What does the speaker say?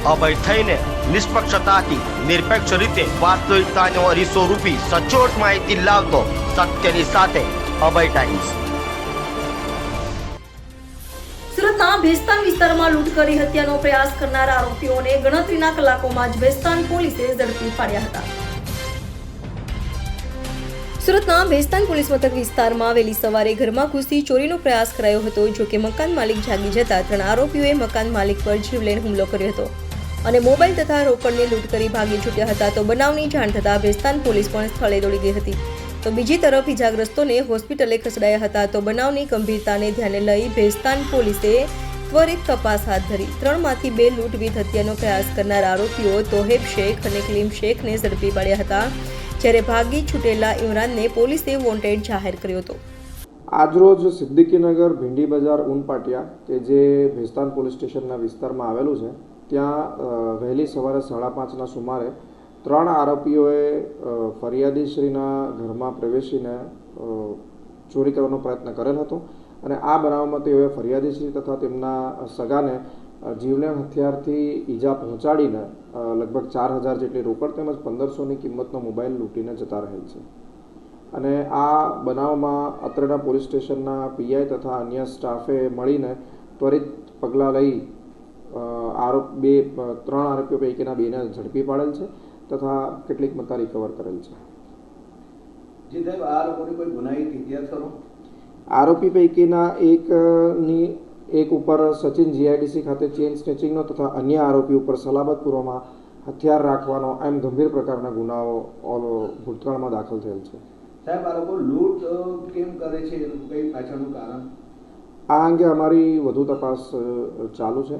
અભય થઈને નિષ્પક્ષતાથી નિરપેક્ષ રીતે વાસ્તવિકતાનો અરીસો રૂપી સચોટ માહિતી લાવતો સત્યની સાથે અભય ટાઈમ્સ। સુરતના ભેસ્તાન વિસ્તારમાં લૂંટ કરી હત્યાનો પ્રયાસ કરનાર આરોપીઓને ગણતરીના કલાકોમાં જ ભેસ્તાન પોલીસે ઝડપી પાડ્યા હતા। સુરતના ભેસ્તાન પોલીસ મથક વિસ્તારમાં વહેલી સવારે ઘરમાં ઘૂસી ચોરીનો પ્રયાસ કરાયો હતો। જો કે મકાન માલિક જાગી જતા 3 આરોપીઓએ મકાન માલિક પર જીવલેણ હુમલો કર્યો હતો અને મોબાઈલ તથા રોકડની લૂંટ કરી ભાગી છૂટ્યા હતા। તો બનાવની જાણ થતાં ભેસ્તાન પોલીસ પણ સ્થળે દોડી ગઈ હતી। તો બીજી તરફ ઇજાગ્રસ્તોને હોસ્પિટલે ખસેડાયા હતા। તો બનાવની ગંભીરતાને ધ્યાને લઈ ભેસ્તાન પોલીસે ત્વરિત તપાસ હાથ ધરી 3માંથી 2 લૂંટવીત હત્યાનો પ્રયાસ કરનાર આરોપીઓ તોહેબ શેખ અને કલીમ શેખને ઝડપી પાડ્યા હતા, જ્યારે ભાગી છૂટેલા ઇમરાનને પોલીસે વોન્ટેડ જાહેર કર્યો હતો। આજરોજ સિદ્દીકીનગર ભીંડી બજાર ઉનપાટિયા કે જે ભેસ્તાન પોલીસ સ્ટેશનના વિસ્તારમાં આવેલું છે, ત્યાં વહેલી સવારે 5:30ના સુમારે 3 આરોપીઓએ ફરિયાદીશ્રીના ઘરમાં પ્રવેશીને ચોરી કરવાનો પ્રયત્ન કરેલ હતો અને આ બનાવમાં તેઓએ ફરિયાદીશ્રી તથા તેમના સગાને જીવલેણ હથિયારથી ઈજા પહોંચાડીને લગભગ 4000 જેટલી રોકડ તેમજ 1500ની કિંમતનો મોબાઈલ લૂંટીને જતા રહેલ છે અને આ બનાવમાં અત્રેના પોલીસ સ્ટેશનના પીઆઈ તથા અન્ય સ્ટાફે મળીને ત્વરિત પગલાં લઈ 3 આરોપીઓ પૈકીના 2ને ઝડપી પાડેલ છે તથા કેટલીક મત્તા રિકવર કરેલ છે। જી સાહેબ, આ લોકોની કોઈ ગુનાહિત ઇતિહાસ ખરો? આરોપી પૈકીના એક ઉપર સચિન જીઆઈડીસી ખાતે ચેઇન સ્નેચિંગનો તથા અન્ય આરોપી ઉપર સલામતપૂર્વમાં હથિયાર રાખવાનો એમ ગંભીર પ્રકારના ગુનાઓ ભૂતકાળમાં દાખલ થયેલ છે। સાહેબ, આ લોકો લૂંટ કેમ કરે છે, કંઈ પાછળનું કારણ? આ અંગે અમારી વધુ તપાસ ચાલુ છે।